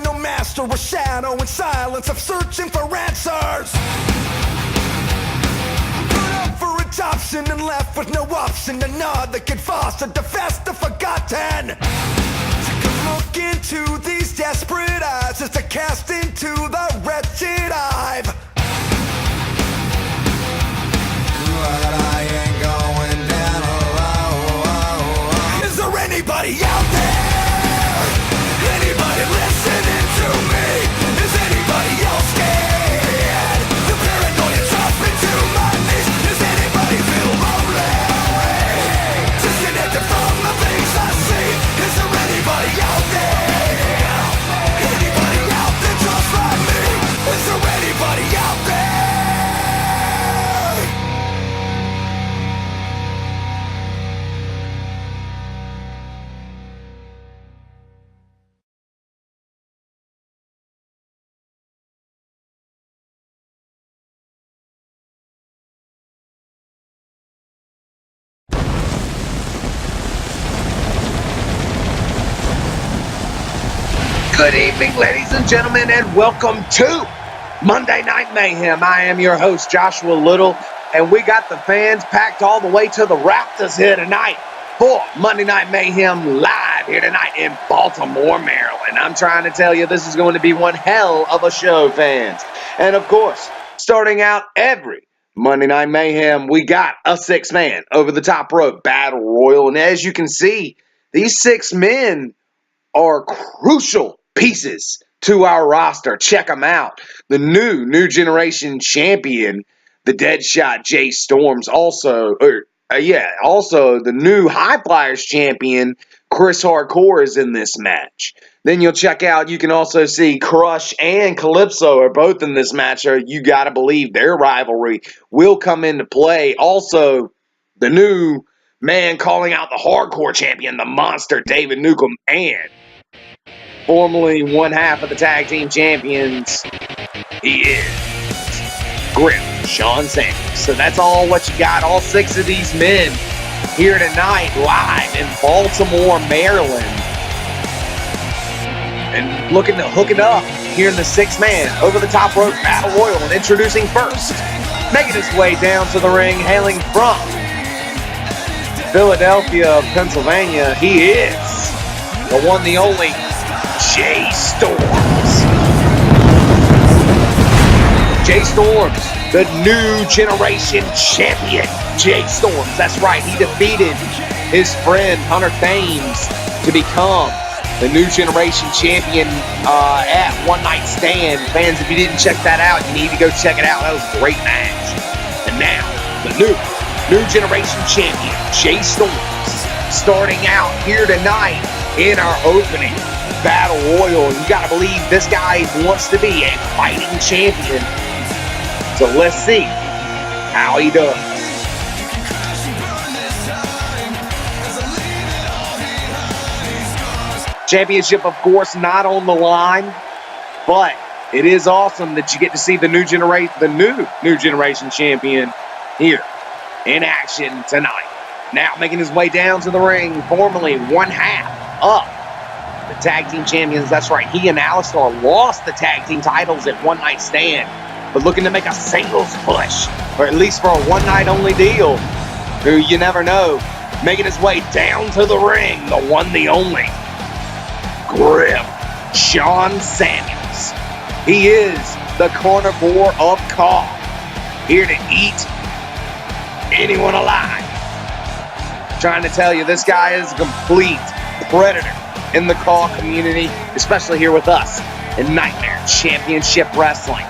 no master or shadow in silence of searching for answers. Put up for adoption and left with no option to nod that could foster the fast the forgotten. Take a look into these desperate eyes as to cast into the wretched hive. But I ain't going down alone. Is there anybody out there? Anybody listening to me? Is anybody else scared? The paranoia dropping to my knees. Does anybody feel lonely? Disconnected from the things I see. Is there anybody out there? Anybody out there just like me? Is there anybody out there? Good evening, ladies and gentlemen, and welcome to Monday Night Mayhem. I am your host, Joshua Little, and we got the fans packed all the way to the Raptors here tonight for Monday Night Mayhem live here tonight in Baltimore, Maryland. I'm trying to tell you, this is going to be one hell of a show, fans. And of course, starting out every Monday Night Mayhem, we got a six-man over-the-top rope battle royal. And as you can see, these 6 men are crucial pieces to our roster. Check them out. The new generation champion, the Deadshot Jay Storms. Also the new High Flyers champion, Chris Hardcore, is in this match. Then you'll check out, you can also see Crush and Calypso are both in this match. You got to believe their rivalry will come into play. Also, the new man calling out the Hardcore champion, the Monster, David Newcomb, and formerly one half of the tag team champions, he is Grim Sean Samuels. So that's all what you got. All 6 of these men here tonight live in Baltimore, Maryland. And looking to hook it up here in the 6-man over-the-top rope battle royal. And introducing first, making his way down to the ring, hailing from Philadelphia, Pennsylvania, he is the one, the only, Jay Storms. Jay Storms, the new generation champion. Jay Storms, that's right. He defeated his friend Hunter Thames to become the new generation champion at One Night Stand. Fans, if you didn't check that out, you need to go check it out. That was a great match. And now, the new generation champion, Jay Storms, starting out here tonight in our opening battle royal. You gotta believe this guy wants to be a fighting champion. So let's see how he does. Championship, of course, not on the line, but it is awesome that you get to see the new generation champion here in action tonight. Now making his way down to the ring, formerly one half of the tag team champions. That's right, he and Alistair lost the tag team titles at One Night Stand, but looking to make a singles push, or at least for a one-night only deal. Who you never know. Making his way down to the ring, the one, the only, Grim Sean Samuels. He is the carnivore of Kaw, here to eat anyone alive. Trying to tell you, this guy is a complete predator in the Kaw community, especially here with us in Nightmare Championship Wrestling.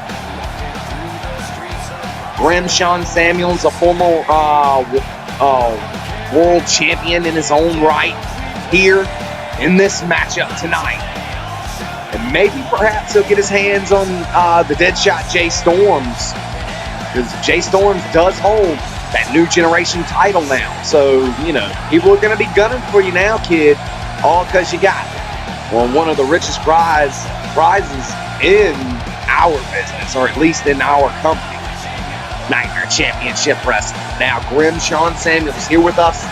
Grim Sean Samuels, a former world champion in his own right, here in this matchup tonight. And maybe perhaps he'll get his hands on the Deadshot Jay Storms, because Jay Storms does hold that new generation title now. So, you know, people are going to be gunning for you now, kid, all because you got one of the richest prizes in our business, or at least in our company, Nightmare Championship Wrestling. Now, Grim Sean Samuels here with us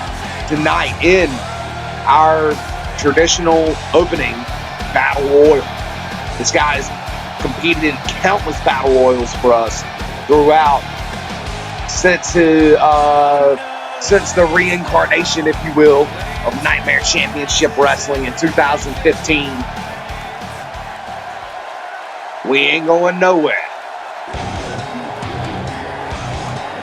tonight in our traditional opening battle royal. This guy's competed in countless battle royals for us throughout since the reincarnation, if you will, of Nightmare Championship Wrestling in 2015. We ain't going nowhere.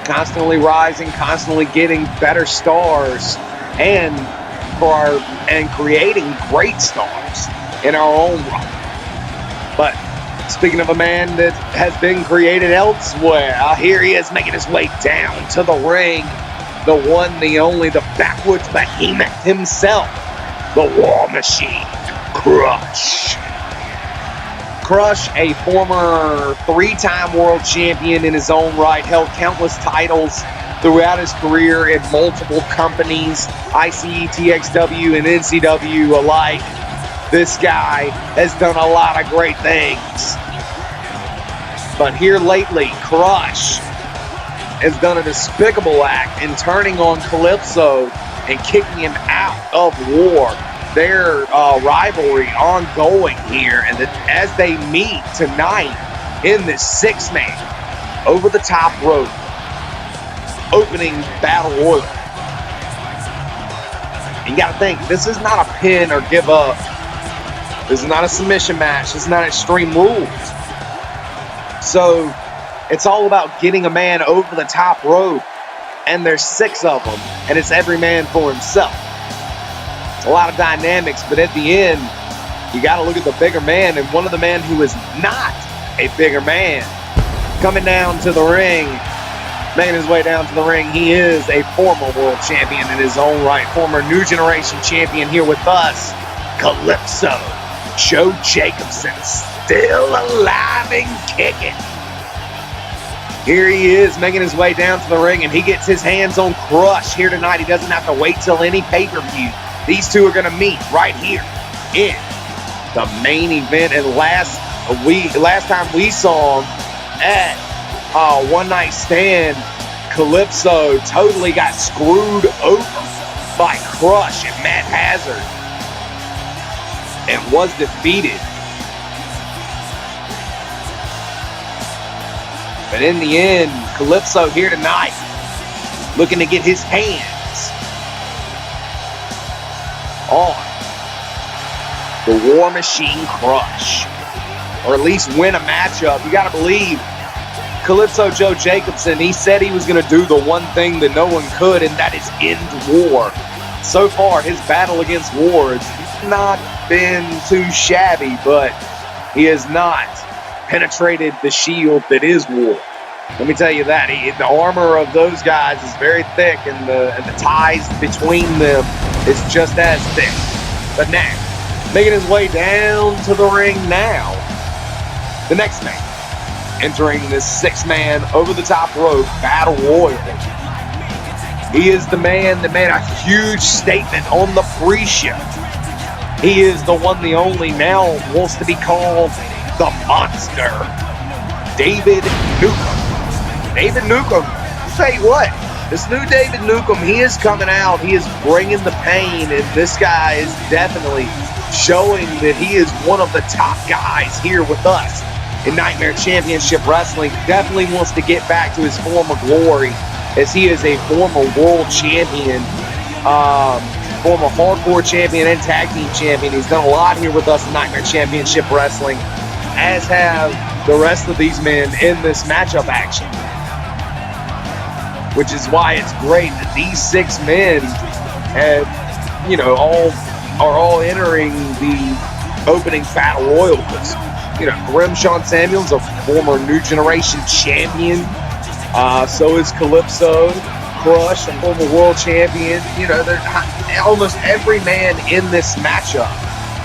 Constantly rising, constantly getting better stars, and creating great stars in our own right. But speaking of a man that has been created elsewhere, here he is making his way down to the ring. The one, the only, the backwoods behemoth himself, the War Machine, Crush. Crush, a former 3-time world champion in his own right, held countless titles throughout his career in multiple companies, ICE, TXW, and NCW alike. This guy has done a lot of great things. But here lately, Crush has done a despicable act in turning on Calypso and kicking him out of War. Their rivalry ongoing here, and as they meet tonight in this 6-man over the top rope opening battle royal. You got to think, this is not a pin or give up. This is not a submission match. This is not Extreme Rules. So it's all about getting a man over the top rope, and there's 6 of them, and it's every man for himself. It's a lot of dynamics, but at the end, you got to look at the bigger man, and one of the men who is not a bigger man coming down to the ring, making his way down to the ring. He is a former world champion in his own right, former New Generation champion here with us, Calypso. Joe Jacobson, still alive and kicking. Here he is making his way down to the ring, and he gets his hands on Crush here tonight. He doesn't have to wait till any pay-per-view. These two are going to meet right here in the main event. And last time we saw him at One Night Stand, Calypso totally got screwed over by Crush and Matt Hazard and was defeated. But in the end, Calypso here tonight looking to get his hands on the War Machine Crush, or at least win a matchup. You gotta believe Calypso Joe Jacobson, he said he was gonna do the one thing that no one could, and that is end War. So far, his battle against War has not been too shabby, but he has not penetrated the shield that is War. Let me tell you that. The armor of those guys is very thick, and the ties between them is just as thick. But now, making his way down to the ring now, the next man entering this 6-man over the top rope battle royal. He is the man that made a huge statement on the pre-show. He is the one, the only, now wants to be called the Monster, David Newcomb. David Newcomb, I'll tell you what, this new David Newcomb, he is coming out, he is bringing the pain, and this guy is definitely showing that he is one of the top guys here with us in Nightmare Championship Wrestling. Definitely wants to get back to his former glory, as he is a former world champion, former hardcore champion and tag team champion. He's done a lot here with us in Nightmare Championship Wrestling, as have the rest of these men in this matchup action. Which is why it's great that these 6 men have, are all entering the opening battle royal. Grim Sean Samuels, a former New Generation champion. So is Calypso. Crush, a former world champion. Almost every man in this matchup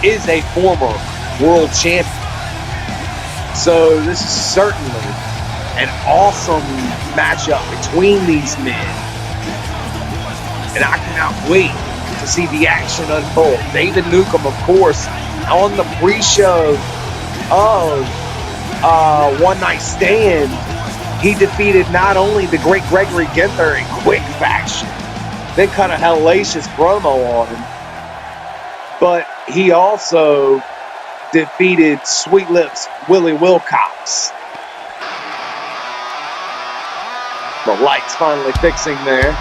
is a former world champion. So this is certainly an awesome matchup between these men. And I cannot wait to see the action unfold. David Newcomb, of course, on the pre-show of One Night Stand, he defeated not only the great Gregory Ginther in quick fashion, then cut a hellacious promo on him, but he also defeated Sweet Lips Willie Wilcox. The lights finally fixing there.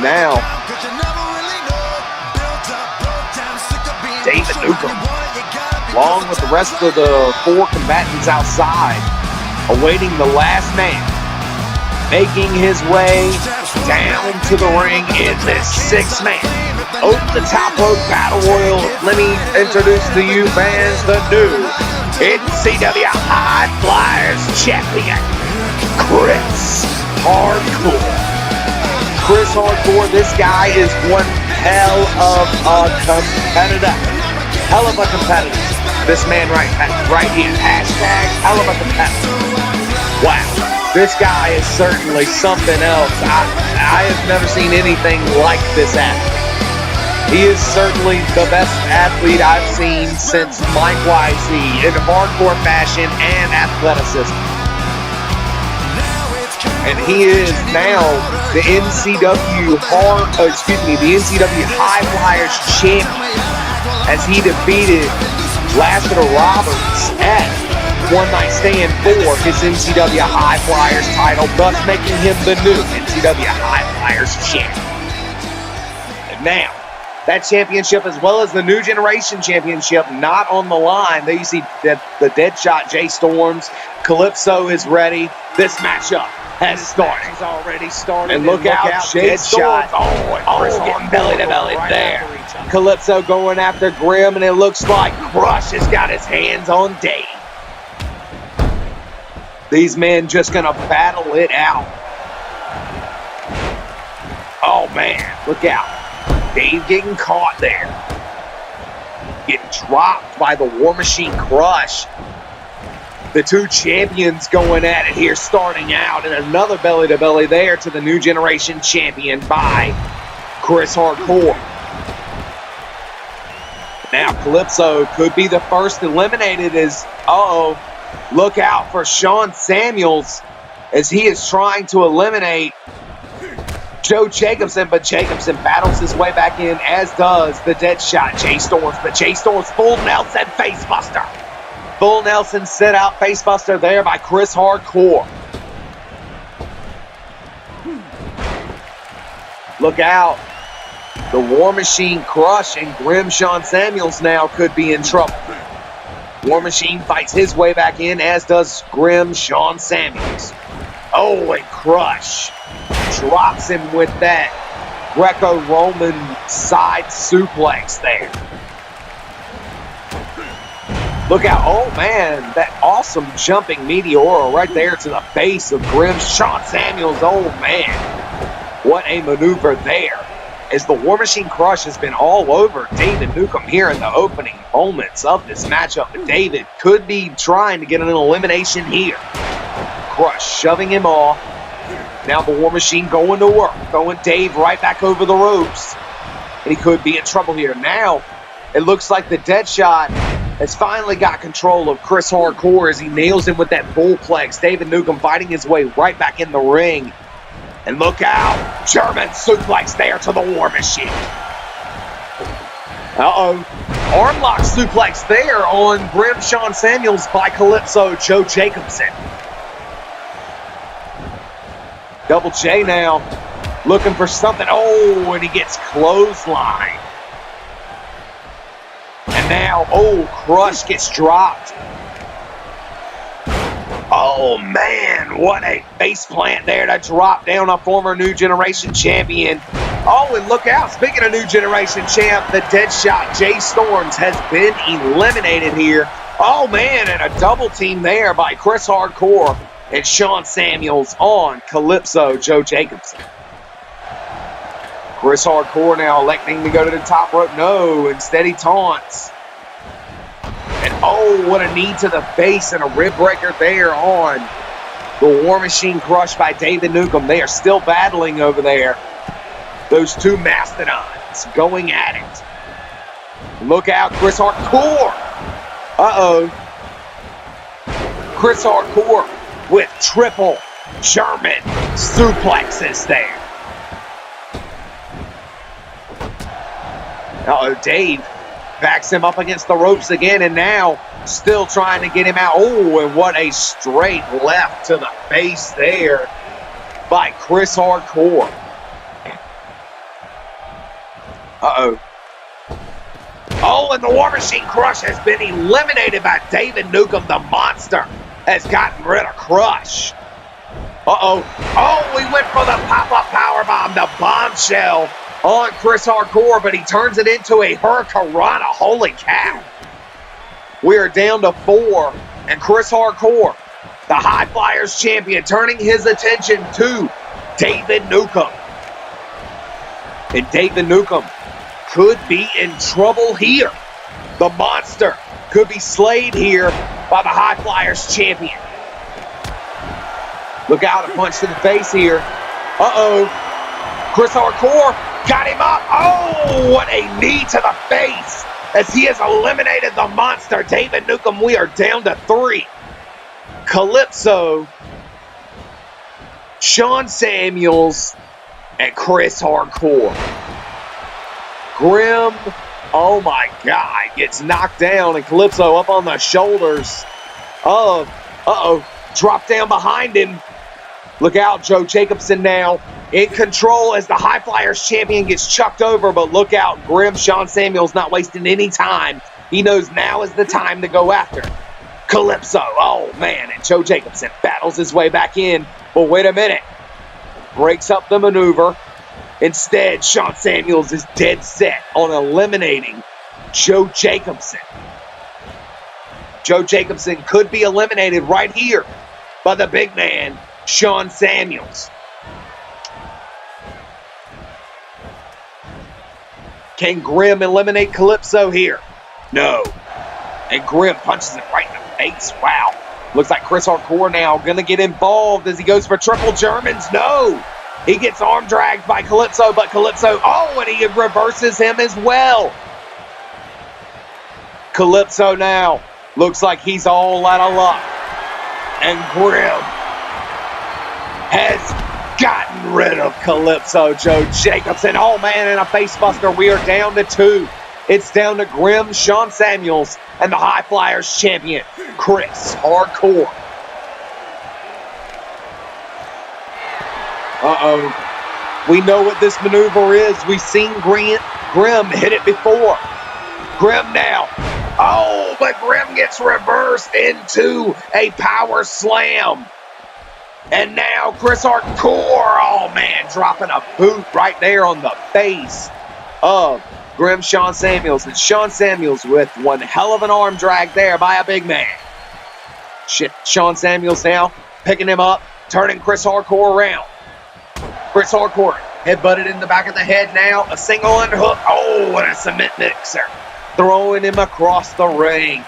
Now, David Newcomb, along with the rest of the 4 combatants outside, awaiting the last man, making his way down to the ring in this 6-man over the top rope battle royal. Let me introduce to you fans the new NCW High Flyers champion, Chris Hardcore. Chris Hardcore, this guy is one hell of a competitor. Hell of a competitor. This man right here, hashtag hell of a competitor. Wow, this guy is certainly something else. I have never seen anything like this athlete. He is certainly the best athlete I've seen since Mike Wisey in hardcore fashion and athleticism. And he is now the NCW High Flyers champion as he defeated Lassiter Roberts at One Night Stand for his NCW High Flyers title, thus making him the new NCW High Flyers champion. And now, that championship, as well as the New Generation Championship, not on the line. There you see that the Deadshot Jay Storms. Calypso is ready. This matchup has started. It's already started. And look out, Deadshot. Oh, belly to belly there. Calypso going after Grim, and it looks like Crush has got his hands on Dave. These men just gonna battle it out. Oh man, look out. Dave getting caught there. Getting dropped by the War Machine Crush. The 2 champions going at it here, starting out, and another belly-to-belly there to the New Generation champion by Chris Hardcore. Now Calypso could be the first eliminated as, look out for Sean Samuels as he is trying to eliminate Joe Jacobson, but Jacobson battles his way back in, as does the Deadshot Jay Storms. But Jay Storms full Nelson facebuster. Full Nelson set out facebuster there by Chris Hardcore. Look out. The War Machine Crush and Grim Sean Samuels now could be in trouble. War Machine fights his way back in, as does Grim Sean Samuels. Oh, and Crush drops him with that Greco-Roman side suplex there. Look out. Oh, man. That awesome jumping Meteora right there to the face of Grim Sean Samuels. Oh, man. What a maneuver there. As the War Machine Crush has been all over David Newcomb here in the opening moments of this matchup. But David could be trying to get an elimination here. Crush shoving him off. Now the War Machine going to work. Throwing Dave right back over the ropes. And he could be in trouble here. Now, it looks like the Deadshot has finally got control of Chris Hardcore as he nails him with that bullplex. David Newcomb fighting his way right back in the ring. And look out. German suplex there to the War Machine. Armlock suplex there on Grim Sean Samuels by Calypso Joe Jacobson. Double J now looking for something. Oh, and he gets clothesline. And now, Crush gets dropped. Oh, man, what a face plant there to drop down a former New Generation champion. Oh, and look out. Speaking of New Generation champ, the Deadshot Jay Storms has been eliminated here. Oh, man, and a double team there by Chris Hardcore and Sean Samuels on Calypso Joe Jacobson. Chris Hardcore now electing to go to the top rope. No, instead he taunts. And what a knee to the face and a rib breaker there on the War Machine Crush by David Newcomb. They are still battling over there. Those 2 mastodons going at it. Look out, Chris Hardcore. Chris Hardcore with triple German suplexes there. Uh-oh, Dave backs him up against the ropes again, and now still trying to get him out. Oh, and what a straight left to the face there by Chris Hardcore. Uh-oh. Oh, and the War Machine Crush has been eliminated by David Newcomb. The monster has gotten rid of Crush. Uh-oh. Oh, we went for the pop-up powerbomb, the bombshell on Chris Hardcore, but he turns it into a Hurricanrana. Holy cow. We are down to 4, and Chris Hardcore, the High Flyers champion, turning his attention to David Newcomb. And David Newcomb could be in trouble here. The monster could be slayed here by the High Flyers champion. Look out, a punch to the face here. Uh-oh. Chris Hardcore got him up. Oh, what a knee to the face as he has eliminated the monster. David Newcomb, we are down to 3. Calypso, Sean Samuels, and Chris Hardcore. Grim, oh my God, gets knocked down, and Calypso up on the shoulders of, drop down behind him. Look out, Joe Jacobson now in control as the High Flyers champion gets chucked over, but look out, Grim, Sean Samuels not wasting any time. He knows now is the time to go after Calypso. Oh man, and Joe Jacobson battles his way back in, but wait a minute. Breaks up the maneuver. Instead, Sean Samuels is dead set on eliminating Joe Jacobson. Joe Jacobson could be eliminated right here by the big man, Sean Samuels. Can Grim eliminate Calypso here? No. And Grim punches him right in the face. Wow. Looks like Chris Hardcore now going to get involved as he goes for triple Germans. No. He gets arm dragged by Calypso, but Calypso, oh, and he reverses him as well. Calypso now looks like he's all out of luck. And Grim has gotten rid of Calypso. Joe Jacobson, oh man, and a face buster. We are down to 2. It's down to Grim, Sean Samuels, and the High Flyers champion, Chris Hardcore. Uh-oh. We know what this maneuver is. We've seen Grim hit it before. Grim now. Oh, but Grim gets reversed into a power slam. And now Chris Hardcore, oh man, dropping a boot right there on the face of Grim Sean Samuels. And Sean Samuels with one hell of an arm drag there by a big man. Sean Samuels now picking him up, turning Chris Hardcore around. Chris Hardcore headbutted in the back of the head now. A single underhook. Oh, and a cement mixer. Throwing him across the ring.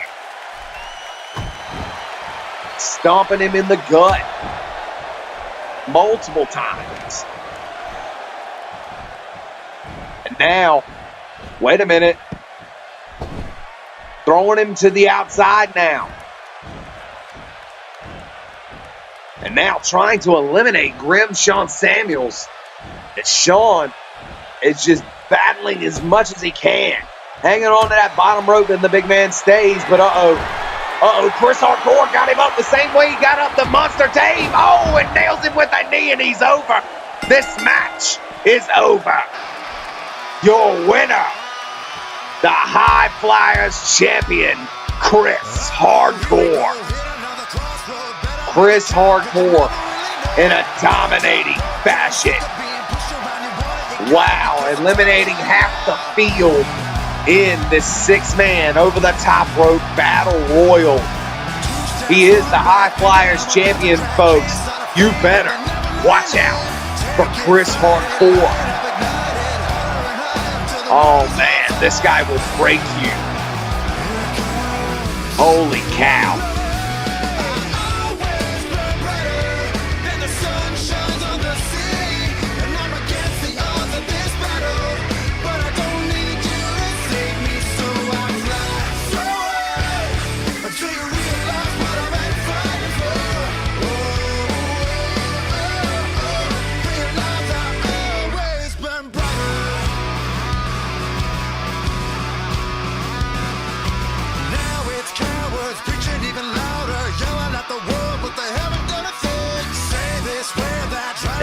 Stomping him in the gut. Multiple times. And now, wait a minute. Throwing him to the outside now. And now trying to eliminate Grim Sean Samuels. And Sean is just battling as much as he can. Hanging on to that bottom rope, and the big man stays. But Chris Hardcore got him up the same way he got up the Monster Dave. Oh, and nails him with a knee, and he's over. This match is over. Your winner, the High Flyers champion, Chris Hardcore. Chris Hardcore in a dominating fashion. Wow, eliminating half the field in this 6-man over-the-top rope battle royal. He is the High Flyers champion, folks. You better watch out for Chris Hardcore. Oh man, this guy will break you. Holy cow.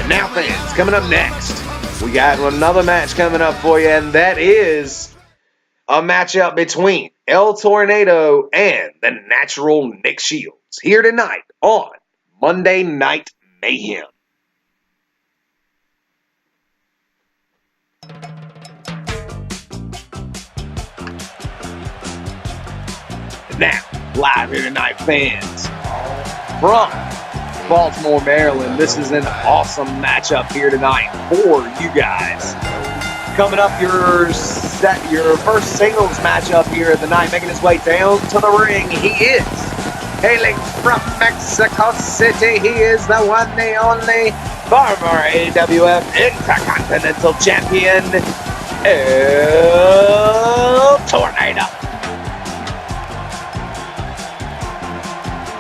Now, fans, coming up next, we got another match coming up for you, and that is a matchup between El Tornado and the Natural Nick Shields here tonight on Monday Night Mayhem. Now, live here tonight, fans, from Baltimore, Maryland. This is an awesome matchup here tonight for you guys. Coming up, your first singles matchup here of the night, making his way down to the ring. He is hailing from Mexico City. He is the one, the only former AWF Intercontinental Champion, El Tornado.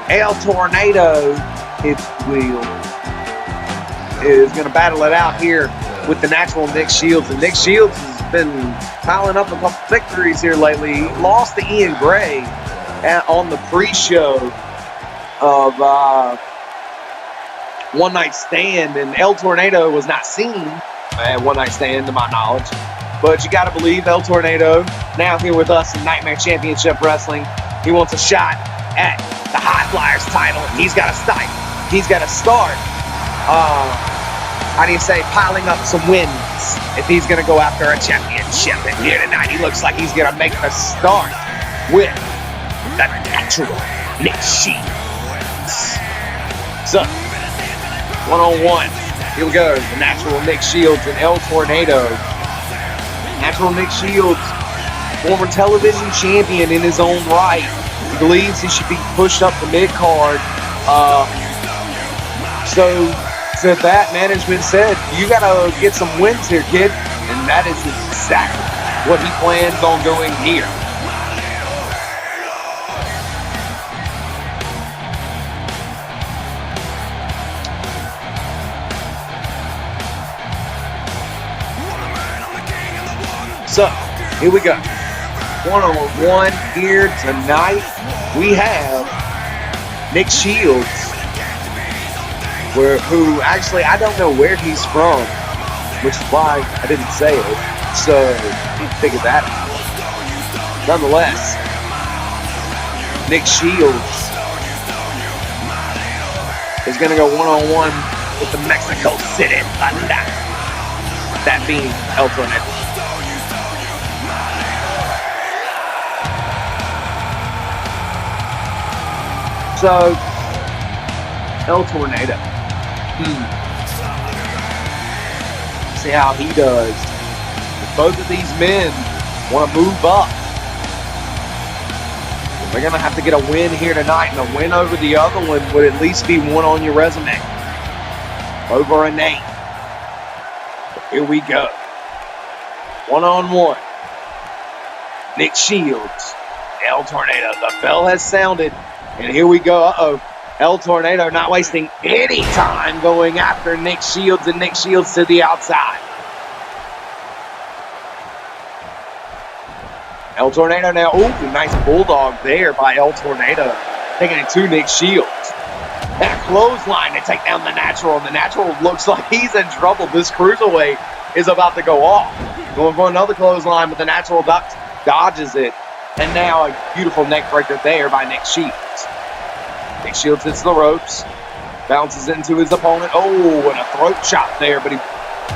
El Tornado, its wheel, is going to battle it out here with the Natural Nick Shields. And Nick Shields has been piling up a couple victories here lately. He lost to Ian Gray on the pre-show of One Night Stand, and El Tornado was not seen at One Night Stand to my knowledge. But you got to believe El Tornado, now here with us in Nightmare Championship Wrestling, he wants a shot at the High Flyers title, and he's got to start. How do you say, piling up some wins if he's going to go after a championship. And here tonight, he looks like he's going to make the start with the Natural Nick Shields. So, one-on-one. Here we go. The Natural Nick Shields and El Tornado. Natural Nick Shields, former television champion in his own right. He believes he should be pushed up the mid-card. So that management said, you got to get some wins here, kid. And that is exactly what he plans on doing here. So, here we go. One-on-one here tonight. We have Nick Shields, who actually, I don't know where he's from, which is why I didn't say it. So, you figure that out. Nonetheless, Nick Shields is going to go one-on-one with the Mexico City Thunder. That being El Tornado. So, El Tornado. See how he does. Both of these men want to move up. They're going to have to get a win here tonight, and a win over the other one would at least be one on your resume. Over a name. Here we go. One-on-one. Nick Shields. El Tornado. The bell has sounded. And here we go. Uh-oh. El Tornado not wasting any time going after Nick Shields, and Nick Shields to the outside. El Tornado now. Ooh, nice bulldog there by El Tornado. Taking it to Nick Shields. That clothesline to take down the Natural. And the Natural looks like he's in trouble. This cruiserweight is about to go off. Going for another clothesline, but the Natural dodges it. And now a beautiful neck breaker there by Nick Shields. Nick Shields hits the ropes. Bounces into his opponent. Oh, and a throat chop there, but he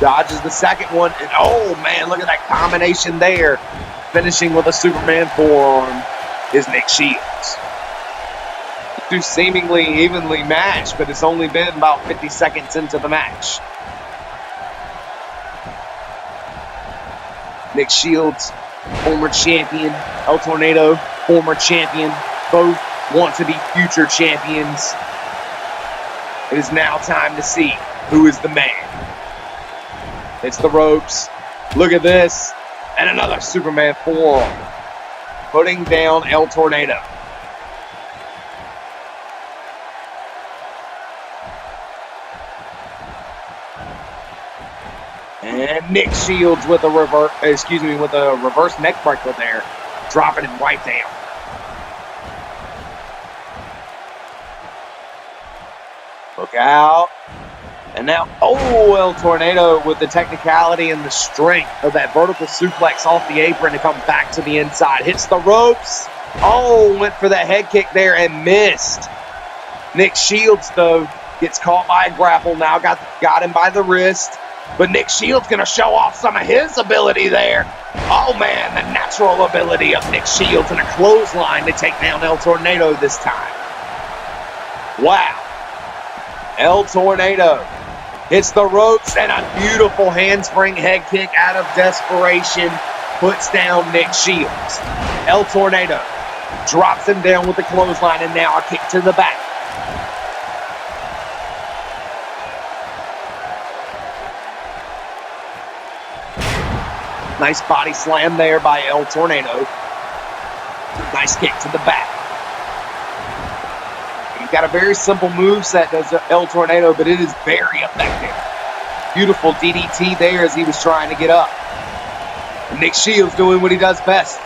dodges the second one. And oh, man, look at that combination there. Finishing with a Superman forearm is Nick Shields. The two seemingly evenly matched, but it's only been about 50 seconds into the match. Nick Shields, former champion. El Tornado, former champion. Both want to be future champions. It is now time to see who is the man. It's the ropes. Look at this. And another Superman forearm. Putting down El Tornado. And Nick Shields with a reverse neck breaker there. Dropping him right down. Look out. And now, oh, El Tornado with the technicality and the strength of that vertical suplex off the apron to come back to the inside. Hits the ropes. Oh, went for that head kick there and missed. Nick Shields, though, gets caught by a grapple. Now got him by the wrist. But Nick Shields going to show off some of his ability there. Oh, man, the natural ability of Nick Shields and a clothesline to take down El Tornado this time. Wow. El Tornado hits the ropes and a beautiful handspring head kick out of desperation. Puts down Nick Shields. El Tornado drops him down with the clothesline and now a kick to the back. Nice body slam there by El Tornado. Nice kick to the back. He's got a very simple moveset, does El Tornado, but it is very effective. Beautiful DDT there as he was trying to get up. And Nick Shields doing what he does best,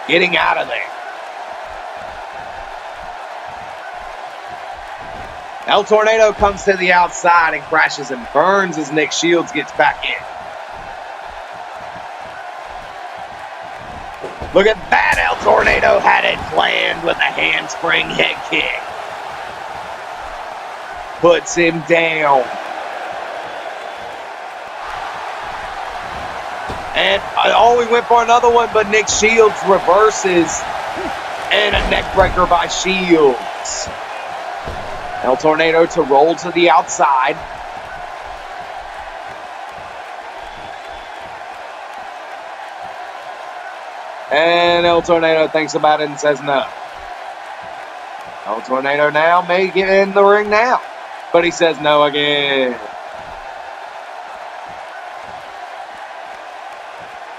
getting out of there. El Tornado comes to the outside and crashes and burns as Nick Shields gets back in. Look at that, El Tornado had it planned with a handspring head kick. Puts him down. And we went for another one, but Nick Shields reverses. And a neck breaker by Shields. El Tornado to roll to the outside. And El Tornado thinks about it and says no. El Tornado now may get in the ring now. But he says no again.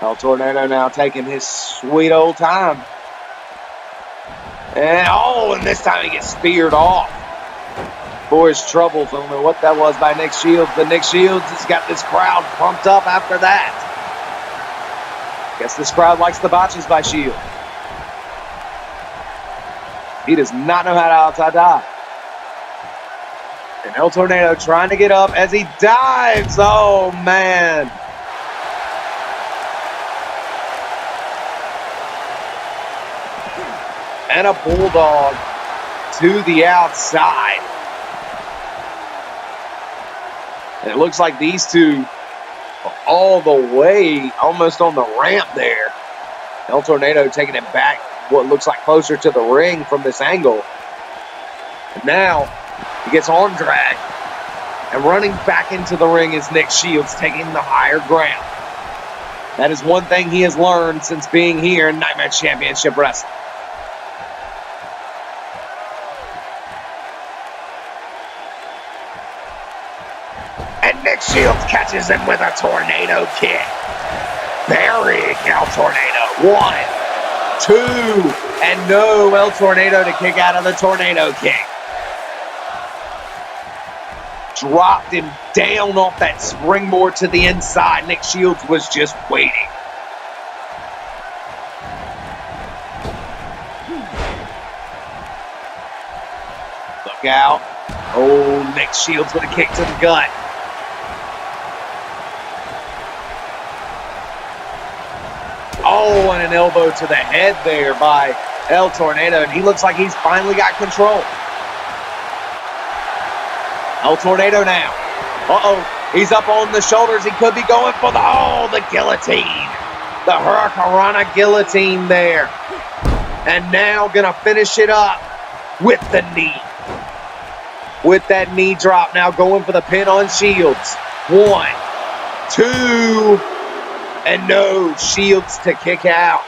El Tornado now taking his sweet old time. And this time he gets speared off. For his troubles. I don't know what that was by Nick Shields. But Nick Shields has got this crowd pumped up after that. Guess this crowd likes the botches by Shields. He does not know how to outside dive. And El Tornado trying to get up as he dives. Oh, man. And a bulldog to the outside. And it looks like these two are all the way almost on the ramp there. El Tornado taking it back, what looks like closer to the ring from this angle. And now he gets arm drag. And running back into the ring is Nick Shields taking the higher ground. That is one thing he has learned since being here in Nightmare Championship Wrestling. Nick Shields catches him with a tornado kick. Burying El Tornado. 1, 2, and no El Tornado to kick out of the tornado kick. Dropped him down off that springboard to the inside. Nick Shields was just waiting. Look out. Oh, Nick Shields with a kick to the gut. Oh, and an elbow to the head there by El Tornado. And he looks like he's finally got control. El Tornado now. He's up on the shoulders. He could be going for the guillotine. The Hurricanrana guillotine there. And now going to finish it up with the knee. With that knee drop. Now going for the pin on Shields. 1, 2... and no, Shields to kick out.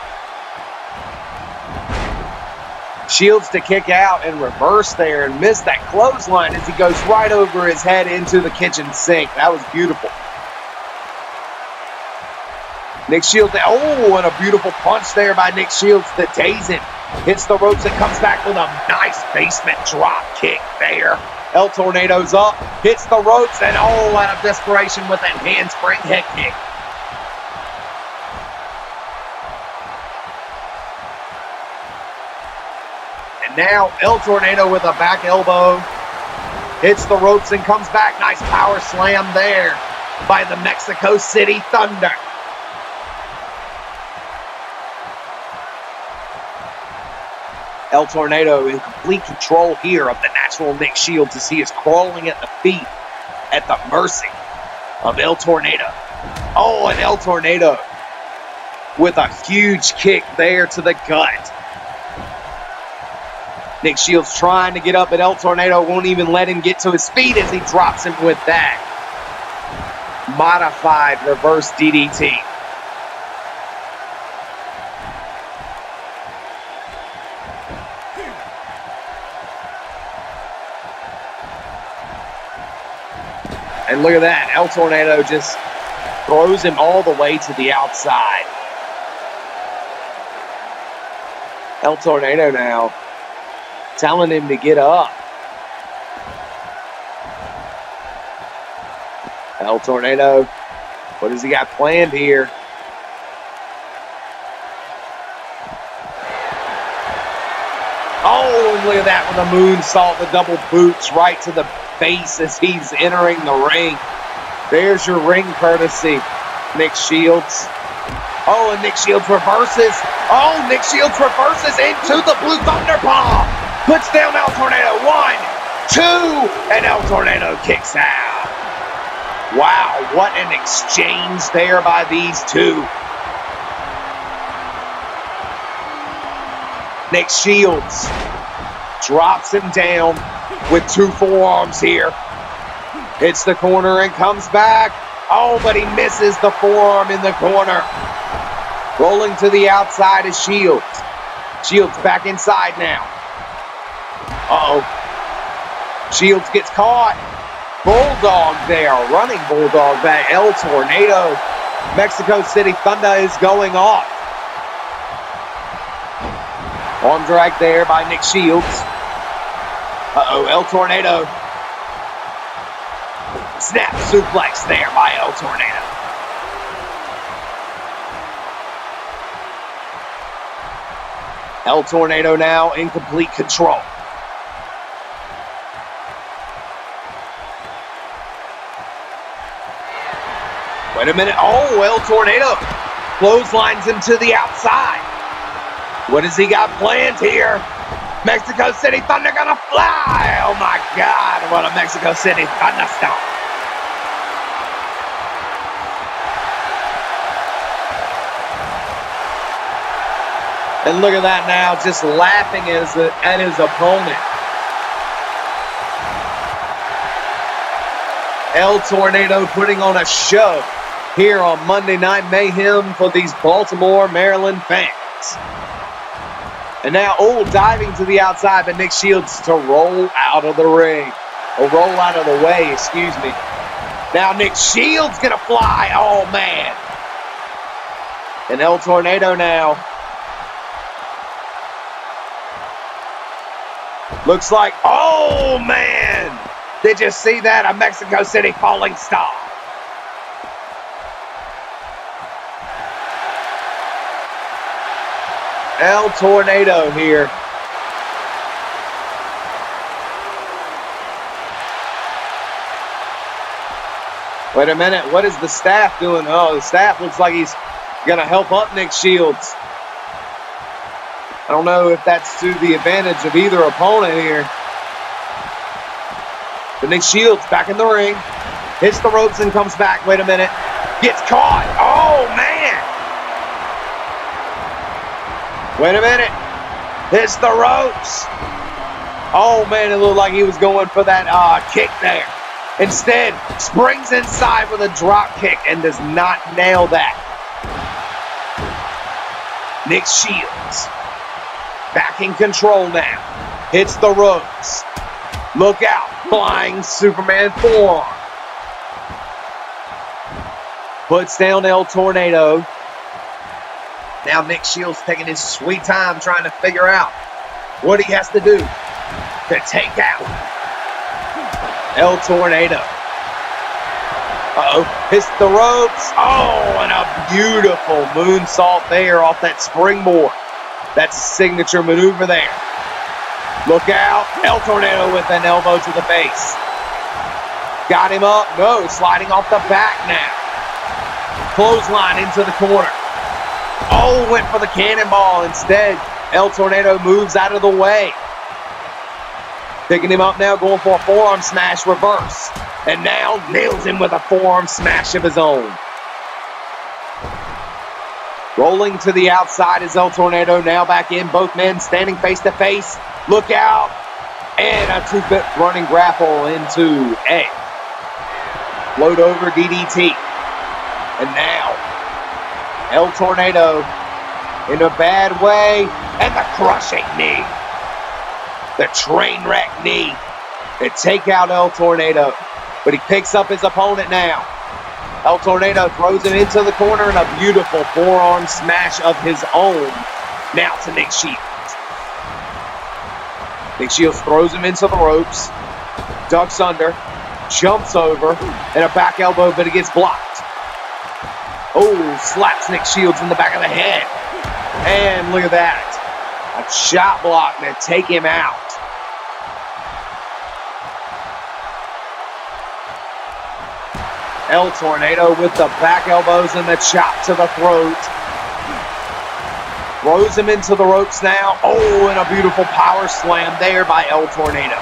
Shields to kick out and reverse there and miss that clothesline as he goes right over his head into the kitchen sink. That was beautiful. Nick Shields, and a beautiful punch there by Nick Shields that days him. Hits the ropes and comes back with a nice basement drop kick there. El Tornado's up, hits the ropes, and out of desperation with that handspring head kick. Now El Tornado with a back elbow Hits the ropes and comes back. Nice power slam there by the Mexico City Thunder. El Tornado in complete control here of the natural Nick Shields as he is crawling at the feet at the mercy of El Tornado. Oh, and El Tornado with a huge kick there to the gut. Nick Shields trying to get up, but El Tornado won't even let him get to his feet as he drops him with that modified reverse DDT. And look at that. El Tornado just throws him all the way to the outside. El Tornado now telling him to get up. El Tornado, what has he got planned here? Oh, and look at that with a moonsault, the double boots right to the face as he's entering the ring. There's your ring courtesy, Nick Shields. Oh, and Nick Shields reverses. Oh, Nick Shields reverses into the Blue Thunder Bomb. Puts down El Tornado. 1, 2, and El Tornado kicks out. Wow, what an exchange there by these two. Nick Shields drops him down with 2 forearms here. Hits the corner and comes back. Oh, but he misses the forearm in the corner. Rolling to the outside is Shields. Shields back inside now. Uh-oh. Shields gets caught. Bulldog there. Running Bulldog back. El Tornado. Mexico City Thunder is going off. Arm drag there by Nick Shields. Uh-oh, El Tornado. Snap suplex there by El Tornado. El Tornado now in complete control. Wait a minute. Oh, El Tornado clotheslines him to the outside. What has he got planned here? Mexico City Thunder gonna fly. Oh my God, what a Mexico City thunderstorm. And look at that now, just laughing at his opponent. El Tornado putting on a show here on Monday Night Mayhem for these Baltimore, Maryland fans. And now, diving to the outside, but Nick Shields to roll out of the ring. Or roll out of the way, excuse me. Now Nick Shields gonna fly. Oh, man. And El Tornado now. Looks like, oh, man. Did you see that? A Mexico City falling star. El Tornado here. Wait a minute. What is the staff doing? Oh, the staff looks like he's going to help up Nick Shields. I don't know if that's to the advantage of either opponent here. But Nick Shields back in the ring. Hits the ropes and comes back. Wait a minute. Gets caught. Oh, man. Wait a minute. Hits the ropes. Oh, man, it looked like he was going for that kick there. Instead, springs inside with a drop kick and does not nail that. Nick Shields back in control now. Hits the ropes. Look out. Flying Superman forearm. Puts down El Tornado. Now Nick Shields taking his sweet time trying to figure out what he has to do to take out El Tornado. Uh-oh. Hits the ropes. Oh, and a beautiful moonsault there off that springboard. That's a signature maneuver there. Look out. El Tornado with an elbow to the face. Got him up. No, sliding off the back now. Clothesline into the corner. Oh, went for the cannonball. Instead, El Tornado moves out of the way. Picking him up now, going for a forearm smash reverse. And now nails him with a forearm smash of his own. Rolling to the outside is El Tornado, now back in. Both men standing face to face. Look out. And a 2-foot running grapple into A. Float over DDT. And now, El Tornado in a bad way. And the crushing knee. The train wreck knee. To take out El Tornado. But he picks up his opponent now. El Tornado throws him into the corner and a beautiful forearm smash of his own. Now to Nick Shields. Nick Shields throws him into the ropes. Ducks under. Jumps over. And a back elbow, but it gets blocked. Oh, slaps Nick Shields in the back of the head. And look at that. A shot block to take him out. El Tornado with the back elbows and the chop to the throat. Throws him into the ropes now. Oh, and a beautiful power slam there by El Tornado.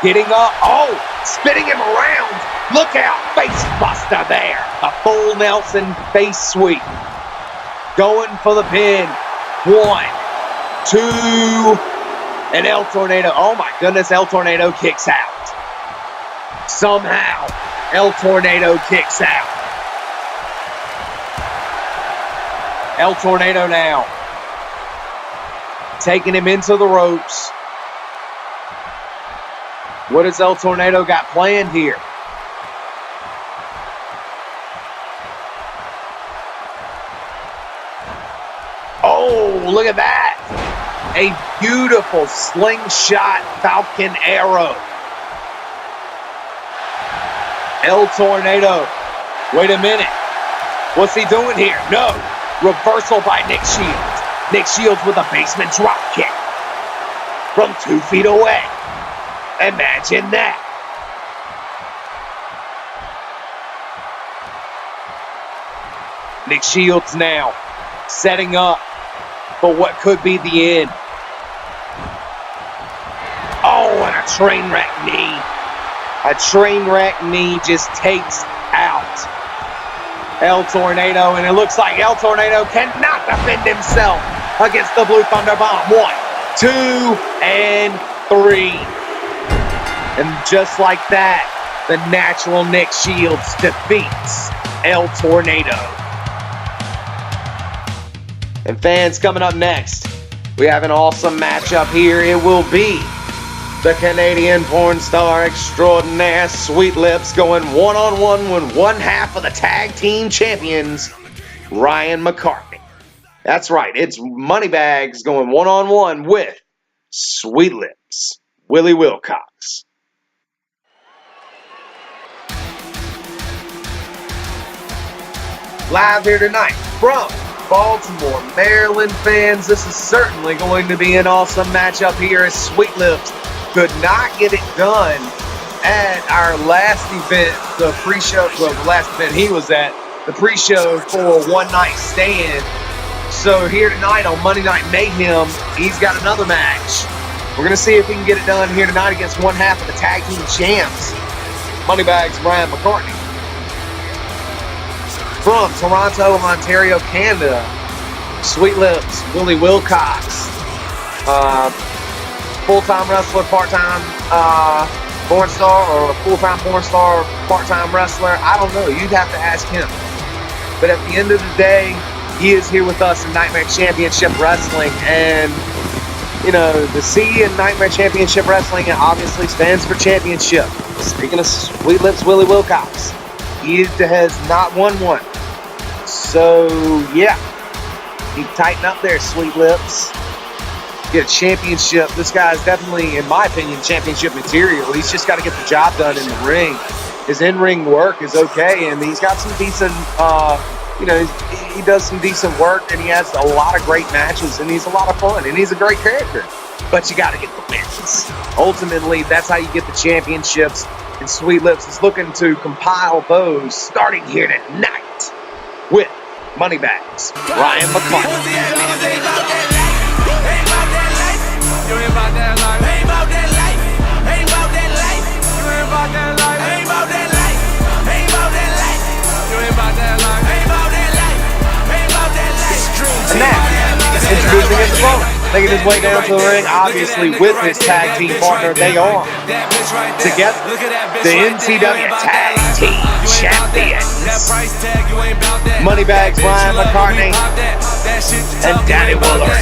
Getting up. Oh, spinning him around. Look out. Face buster there. A full Nelson face sweep. Going for the pin. 1, 2. And El Tornado. Oh my goodness, El Tornado kicks out. Somehow, El Tornado kicks out. El Tornado now. Taking him into the ropes. What has El Tornado got planned here? Oh, look at that. A beautiful slingshot Falcon arrow. El Tornado. Wait a minute. What's he doing here? No. Reversal by Nick Shields. Nick Shields with a basement drop kick. From 2 feet away. Imagine that. Nick Shields now setting up for what could be the end. Oh, and a train wreck knee. A train wreck knee just takes out El Tornado, and it looks like El Tornado cannot defend himself against the Blue Thunder Bomb. 1, 2, and 3. And just like that, the natural Nick Shields defeats El Tornado. And fans, coming up next, we have an awesome matchup here. It will be the Canadian porn star extraordinaire Sweet Lips going one-on-one with one half of the tag team champions, Ryan McCartney. That's right, it's Moneybags going one-on-one with Sweet Lips, Willie Wilcox. Live here tonight from Baltimore, Maryland fans, this is certainly going to be an awesome matchup here as Sweet Lips could not get it done at our last event, the pre-show, well, the last event he was at, the pre-show for One Night Stand. So here tonight on Monday Night Mayhem, he's got another match. We're going to see if he can get it done here tonight against one half of the tag team champs, Moneybags Ryan McCartney. From Toronto, Ontario, Canada, Sweet Lips, Willie Wilcox. Full-time wrestler, part-time porn star, or full-time porn star, part-time wrestler. I don't know. You'd have to ask him. But at the end of the day, he is here with us in Nightmare Championship Wrestling. And, you know, the C in Nightmare Championship Wrestling obviously stands for championship. Speaking of Sweet Lips, Willie Wilcox, he has not won one. So, yeah. He tighten up there, Sweet Lips. Get a championship. This guy's definitely, in my opinion, championship material. He's just got to get the job done in the ring. His in-ring work is okay, and he's got some decent, he does some decent work, and he has a lot of great matches, and he's a lot of fun, and he's a great character. but you got to get the wins. Ultimately, that's how you get the championships, and Sweet Lips is looking to compile those starting here tonight with Moneybags, Ryan McCartney. And now, introducing his opponent, making his way down to the ring, obviously with his tag team partner. They are together, the NCW Tag Team Champions. Moneybags, Ryan McCartney, and Danny Woolery.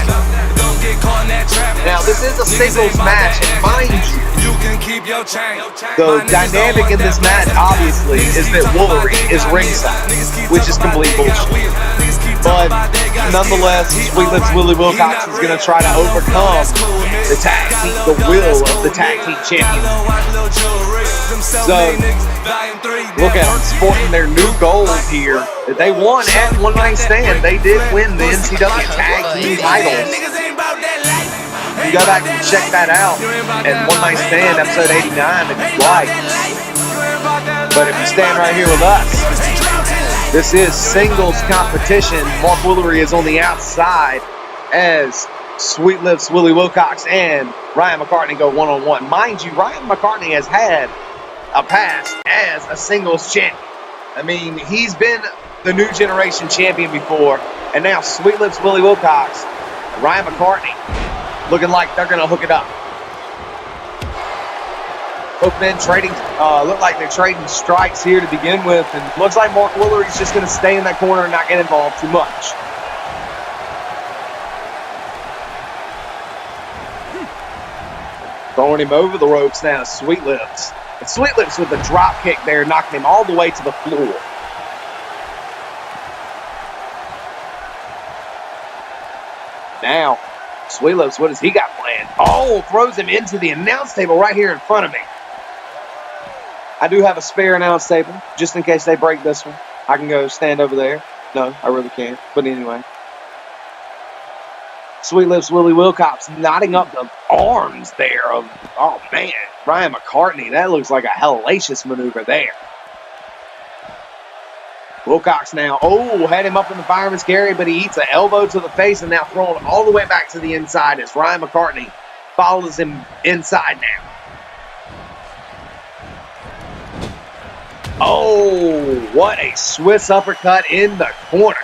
Now, this is a singles match, and mind you, the dynamic in this match, obviously, is that Woolery is ringside, which is complete bullshit. But nonetheless, Sweet Lips Willie Wilcox is going to try to overcome the will of the tag team champions. So, look at them sporting their new gold here. They won at One Night Stand. They did win the NCW Tag Team titles. You go back and check that out at One Night Stand, episode 89, if you like. But if you stand right here with us, this is singles competition. Mark Woolery is on the outside as Sweet Lips Willie Wilcox and Ryan McCartney go one-on-one. Mind you, Ryan McCartney has had a past as a singles champion. I mean, he's been the new generation champion before, and now Sweet Lips Willie Wilcox and Ryan McCartney looking like they're going to hook it up. Both men trading, look like they're trading strikes here to begin with, and looks like Mark Woolery's just going to stay in that corner and not get involved too much. Throwing him over the ropes now, Sweet Lips. And Sweet Lips with the drop kick there, knocking him all the way to the floor. Now, Sweet Lips, what has he got planned? Oh, throws him into the announce table right here in front of me. I do have a spare announce table, just in case they break this one. I can go stand over there. No, I really can't. But anyway. Sweet Lips Willie Wilcox knotting up the arms there of, oh man, Ryan McCartney. That looks like a hellacious maneuver there. Wilcox now, had him up in the fireman's carry, but he eats an elbow to the face and now thrown all the way back to the inside as Ryan McCartney follows him inside now. Oh, what a Swiss uppercut in the corner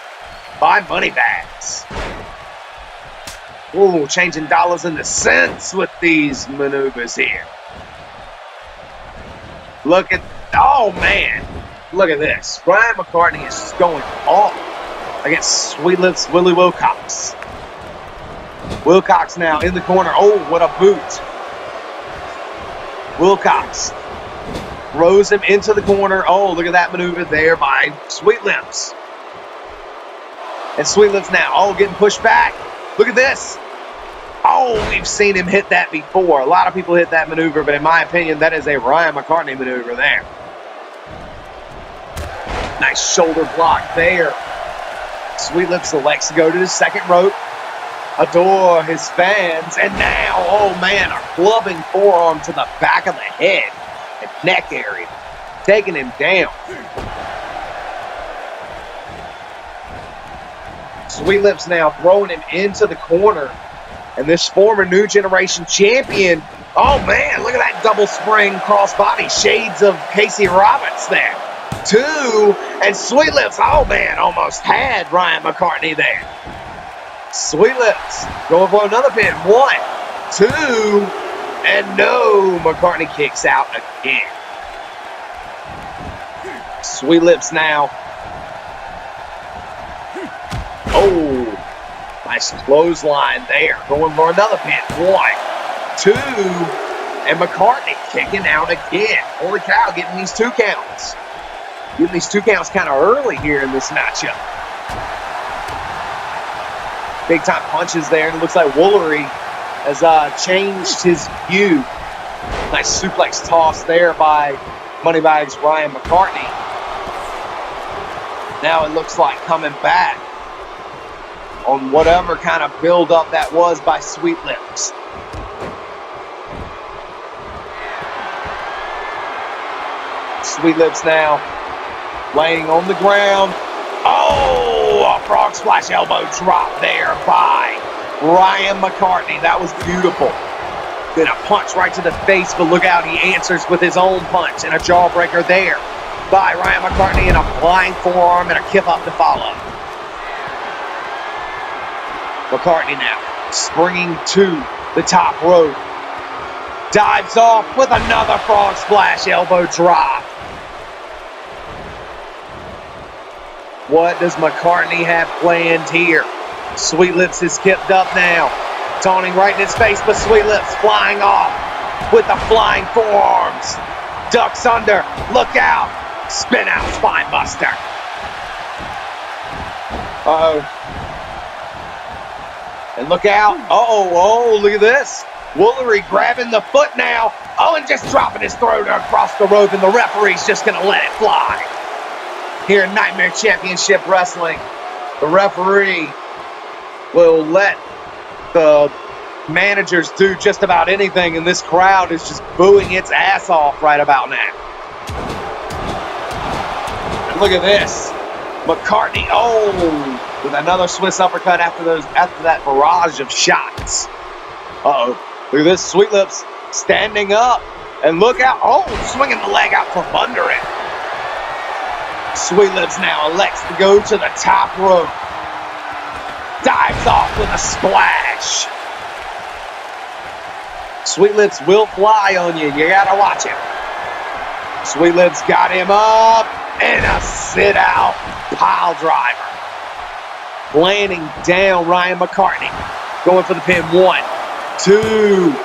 by Moneybags. Ooh, changing dollars into cents with these maneuvers here. Look at, oh man, look at this. Ryan McCartney is just going off against Sweet Lips Willie Wilcox. Wilcox now in the corner. Oh, what a boot. Wilcox throws him into the corner. Oh, look at that maneuver there by Sweet Lips. And Sweet Lips now, getting pushed back. Look at this. Oh, we've seen him hit that before. A lot of people hit that maneuver, but in my opinion, that is a Ryan McCartney maneuver there. Nice shoulder block there. Sweet Lips elects to go to the second rope. Adore his fans. And now, oh man, a clubbing forearm to the back of the head and neck area. Taking him down. Sweet Lips now throwing him into the corner. And this former New Generation champion, oh man, look at that double spring crossbody. Shades of Casey Roberts there. 2, and Sweet Lips, oh man, almost had Ryan McCartney there. Sweet Lips going for another pin. 1, 2, and no, McCartney kicks out again. Sweet Lips now. Oh, nice clothesline there. Going for another pin. 1, 2, and McCartney kicking out again. Holy cow, getting these 2 counts. Getting these 2 counts kind of early here in this matchup. Big time punches there, and it looks like Woolery has changed his view. Nice suplex toss there by Moneybags Ryan McCartney. Now it looks like coming back on whatever kind of build-up that was by Sweet Lips. Sweet Lips now laying on the ground. Oh, a frog splash elbow drop there by Ryan McCartney. That was beautiful. Then a punch right to the face, but look out, he answers with his own punch and a jawbreaker there by Ryan McCartney, and a flying forearm and a kip up to follow. McCartney now springing to the top rope. Dives off with another frog splash elbow drop. What does McCartney have planned here? Sweet Lips is kipped up now. Taunting right in his face, but Sweet Lips flying off with the flying forearms. Ducks under. Look out. Spin out spine buster. Uh-oh. And look out. Oh, look at this. Woolery grabbing the foot now. Oh, and just dropping his throat across the rope, and the referee's just going to let it fly. Here in Nightmare Championship Wrestling, the referee will let the managers do just about anything, and this crowd is just booing its ass off right about now. And look at this. McCartney, with another Swiss uppercut after that barrage of shots. Uh-oh. Look at this. Sweet Lips standing up. And look out. Oh, swinging the leg out from under it. Sweet Lips now elects to go to the top rope. Dives off with a splash. Sweet Lips will fly on you. You gotta watch him. Sweet Lips got him up. And a sit-out pile driver. Landing down Ryan McCartney. Going for the pin. 1, 2,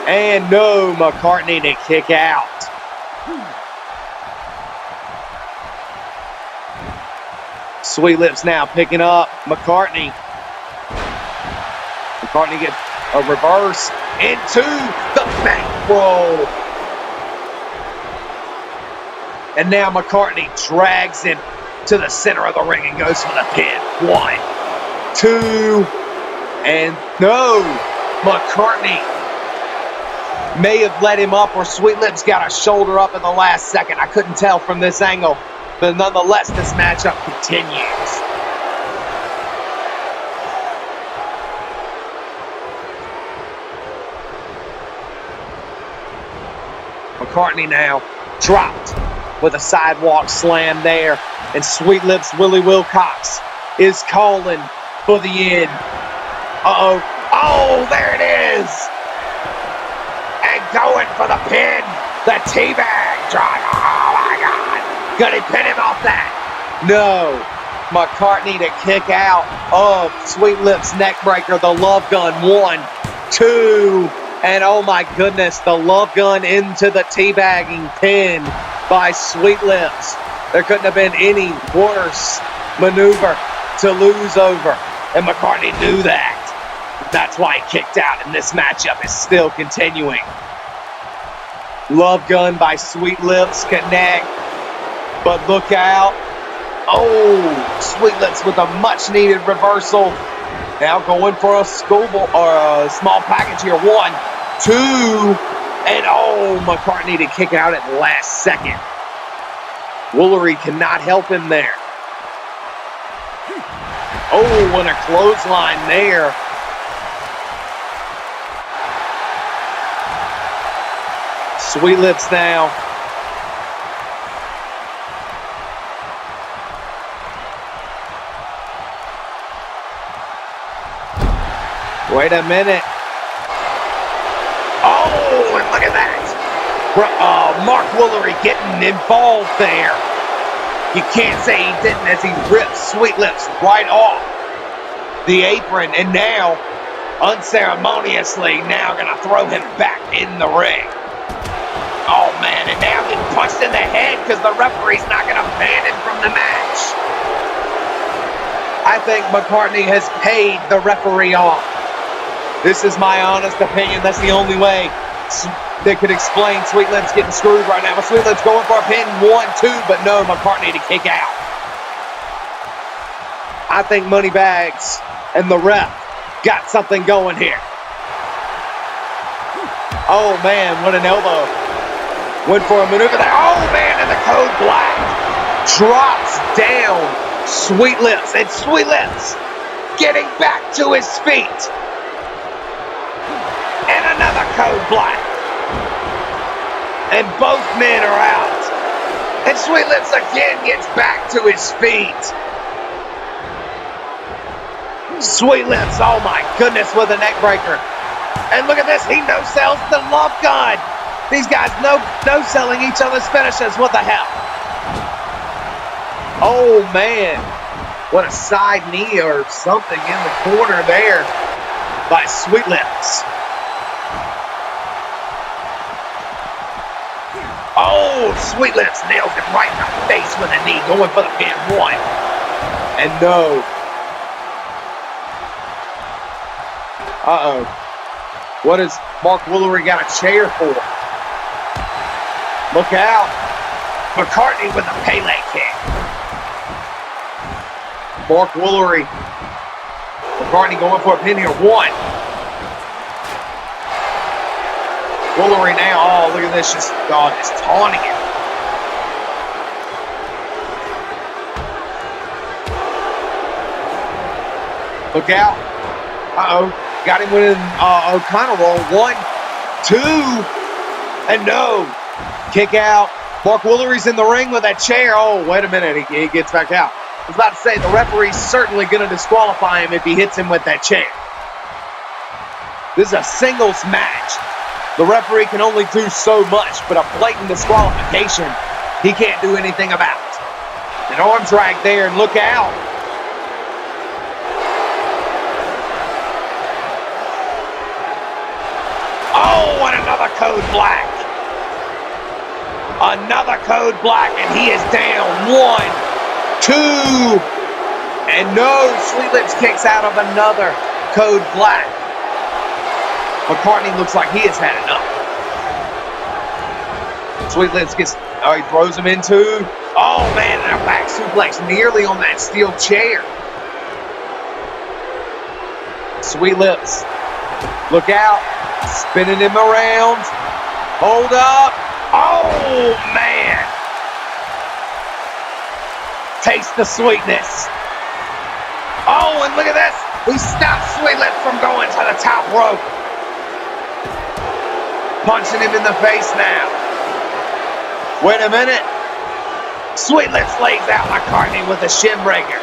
and no, McCartney to kick out. Sweet Lips now picking up McCartney. McCartney gets a reverse into the bankroll. And now McCartney drags him to the center of the ring and goes for the pin. 1, 2, and no. McCartney may have let him up, or Sweet Lips got a shoulder up in the last second. I couldn't tell from this angle. But nonetheless, this matchup continues. McCartney now dropped with a sidewalk slam there. And Sweet Lips Willie Wilcox is calling for the end. Uh-oh. Oh, there it is. And going for the pin. The teabag driver. Oh, my God. Gonna pin him off that. No. McCartney to kick out of Sweet Lips neckbreaker. The love gun. 1, 2. And oh, my goodness. The love gun into the teabagging pin by Sweet Lips. There couldn't have been any worse maneuver to lose over. And McCartney knew that. That's why he kicked out, and this matchup is still continuing. Love gun by Sweet Lips, connect, but look out. Oh, Sweet Lips with a much-needed reversal. Now going for a schoolboy or a small package here. 1, 2, and oh, McCartney to kick out at the last second. Woolery cannot help him there. Oh, and a clothesline there. Sweet Lips now. Wait a minute. Oh, and look at that. Mark Woolery getting involved there. You can't say he didn't, as he ripped Sweet Lips right off the apron, and now, unceremoniously, now gonna throw him back in the ring. Oh, man, and now getting punched in the head because the referee's not going to ban him from the match. I think McCartney has paid the referee off. This is my honest opinion. That's the only way that could explain Sweet Lips getting screwed right now. But Sweet Lips going for a pin. 1, 2, but no, McCartney to kick out. I think Moneybags and the ref got something going here. Oh, man, what an elbow. Went for a maneuver there. Oh, man, and the code black drops down Sweet Lips. And Sweet Lips getting back to his feet. And another code black. And both men are out. And Sweet Lips again gets back to his feet. Sweet Lips, oh my goodness, with a neck breaker. And look at this, he no-sells the love gun. These guys no-selling each other's finishes. What the hell? Oh man, what a side knee or something in the corner there by Sweet Lips. Oh, Sweet Lips nails him right in the face with a knee, going for the pin. 1. And no. Uh-oh. What has Mark Woolery got a chair for? Look out. McCartney with a Pele kick. Mark Woolery. McCartney going for a pin here. 1. Woolery now. Oh, look at this. Just taunting him. Look out. Uh-oh. Got him with an O'Connor roll. 1, 2, and no. Kick out. Mark Woolery's in the ring with that chair. Oh, wait a minute. He gets back out. I was about to say, the referee's certainly going to disqualify him if he hits him with that chair. This is a singles match. The referee can only do so much, but a blatant disqualification, he can't do anything about. An arm drag there, and look out. Oh, and another code black. Another code black, and he is down. 1, 2, and no. Sweet Lips kicks out of another code black. McCartney looks like he has had enough. Sweet Lips gets, he throws him into, oh man, and a back suplex nearly on that steel chair. Sweet Lips, look out, spinning him around. Hold up. Oh, man. Taste the sweetness. Oh, and look at this. He stops Sweet Lips from going to the top rope. Punching him in the face now. Wait a minute. Sweet Lips lays out McCartney with a shin breaker.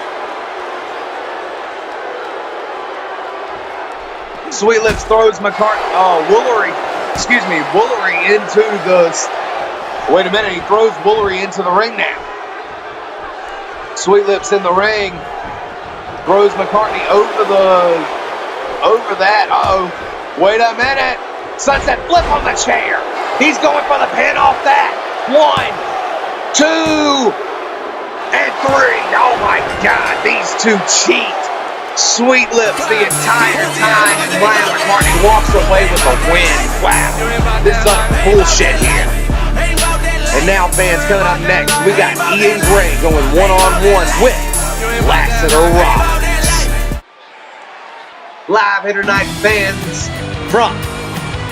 Sweet Lips throws Woolery into the... Wait a minute, he throws Woolery into the ring now. Sweet Lips in the ring. Throws McCartney over that. Uh-oh. Wait a minute. Sunset flip on the chair. He's going for the pin off that. 1, 2, and 3. Oh my God, these two cheat. Sweet Lips the entire time, and Brian McCartney walks away with a win. Wow, this is bullshit here. And now, fans, coming up next, we got Ian Gray going one-on-one with Lassiter Roberts. Live here tonight, fans, from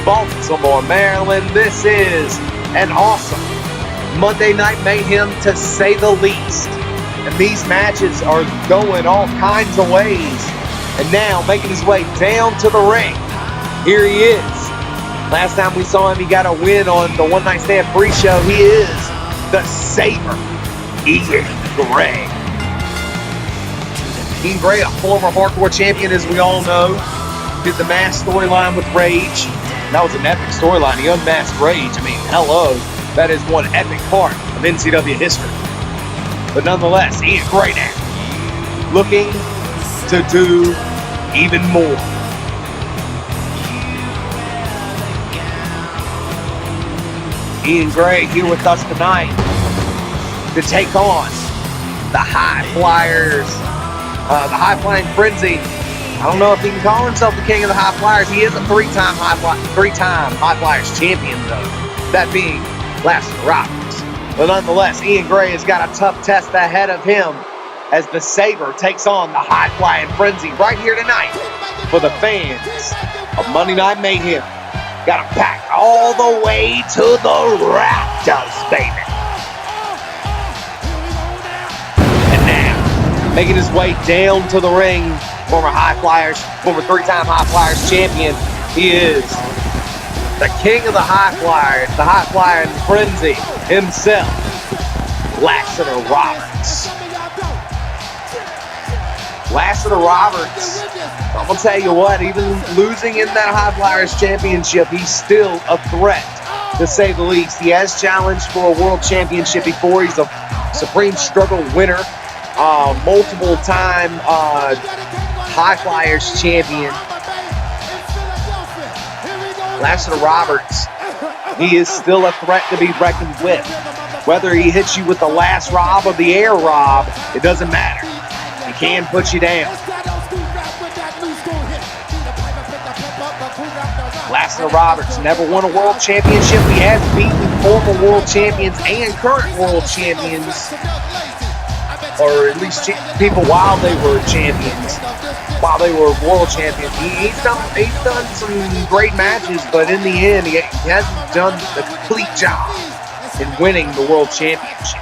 Baltimore, Maryland. This is an awesome Monday Night Mayhem, to say the least. And these matches are going all kinds of ways. And now making his way down to the ring. Here he is. Last time we saw him, he got a win on the One Night Stand pre-show. He is the Saber, Ian Gray. Ian Gray, a former hardcore champion, as we all know. Did the mask storyline with Rage. That was an epic storyline. He unmasked Rage. I mean, hello. That is one epic part of NCW history. But nonetheless, Ian Gray now looking to do even more. Ian Gray here with us tonight to take on the High Flyers, the High Flying Frenzy. I don't know if he can call himself the king of the High Flyers. He is a three-time High Flyers champion, though. That being Lassiter Roberts. But nonetheless, Ian Gray has got a tough test ahead of him as the Saber takes on the High Flying Frenzy right here tonight for the fans of Monday Night Mayhem. Got them packed all all the way to the rafters, baby. And now, making his way down to the ring, former three-time High Flyers champion, he is the king of the High Flyers, the High Flyer in frenzy himself, Lassiter Roberts. Lassiter Roberts, I'm going to tell you what, even losing in that High Flyers championship, he's still a threat, to say the least. He has challenged for a world championship before. He's a Supreme Struggle winner, multiple-time High Flyers champion. Lassiter Roberts, he is still a threat to be reckoned with. Whether he hits you with the last rob or the air rob, it doesn't matter. He can put you down. Lassiter Roberts never won a world championship. He has beaten former world champions and current world champions, or at least people while they were champions, while they were world champions. He's done some great matches, but in the end, he hasn't done the complete job in winning the world championship.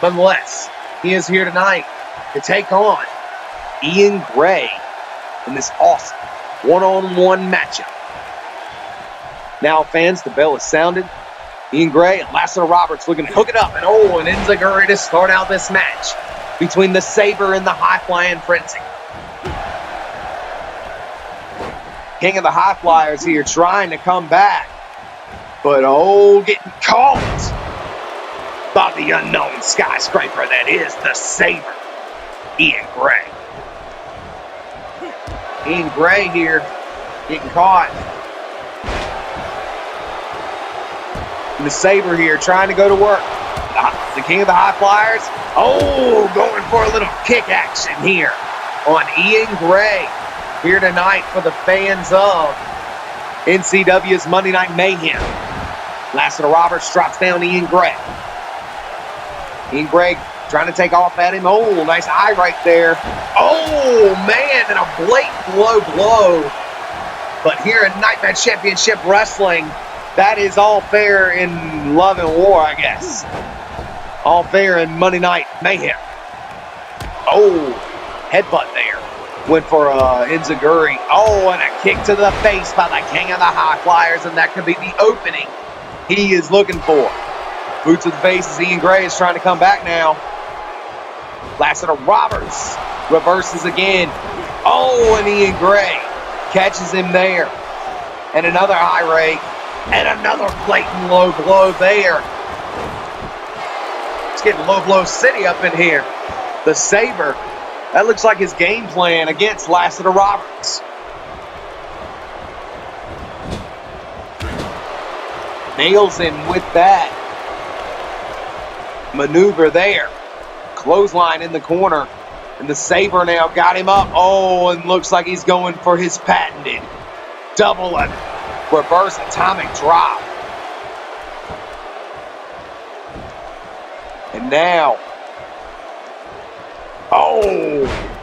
Nonetheless, he is here tonight to take on Ian Gray in this awesome one-on-one matchup. Now, fans, the bell is sounded. Ian Gray and Lassiter Roberts looking to hook it up, and an enziguri to start out this match between the Saber and the High Flying Frenzy. King of the High Flyers here trying to come back, but getting caught by the unknown skyscraper that is the Saber, Ian Gray. Ian Gray here getting caught. And the Saber here trying to go to work. The King of the High Flyers, going for a little kick action here on Ian Gray here tonight for the fans of NCW's Monday Night Mayhem. Lassiter Roberts drops down Ian Gray. Ian Gray trying to take off at him. Nice eye right there. Man, and a blatant low blow. But here in Nightmatch Championship Wrestling, that is all fair in love and war, I guess. All fair in Monday Night Mayhem. Headbutt there. Went for enziguri. And a kick to the face by the King of the High Flyers, and that could be the opening he is looking for. Boot to the face as Ian Gray is trying to come back now. Lassiter Roberts reverses again. And Ian Gray catches him there. And another high rake. And another blatant low blow there. It's getting low blow city up in here. The Saber, that looks like his game plan against Lassiter Roberts. Nails him with that maneuver there. Clothesline in the corner. And the Saber now got him up. And looks like he's going for his patented double and reverse atomic drop. And now,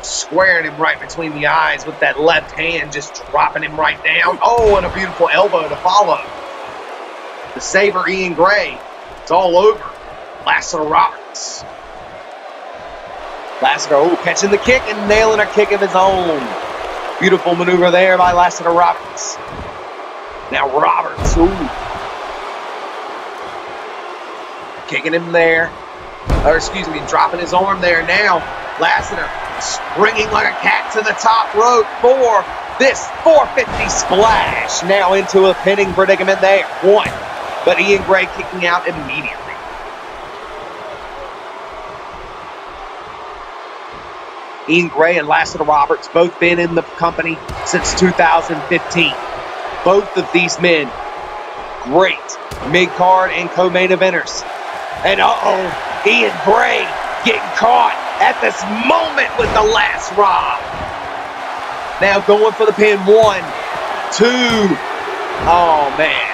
squaring him right between the eyes with that left hand, just dropping him right down. And a beautiful elbow to follow. The Saber, Ian Gray, it's all over. Lassiter Roberts. Lassiter, catching the kick and nailing a kick of his own. Beautiful maneuver there by Lassiter Roberts. Now Roberts, kicking him there. Dropping his arm there. Now Lassiter springing like a cat to the top rope for this 450 splash. Now into a pinning predicament there. One. But Ian Gray kicking out immediately. Ian Gray and Lassiter Roberts both been in the company since 2015. Both of these men, great mid-card and co-main eventers. And Ian Gray getting caught at this moment with the last rob. Now going for the pin. 1, 2. Man.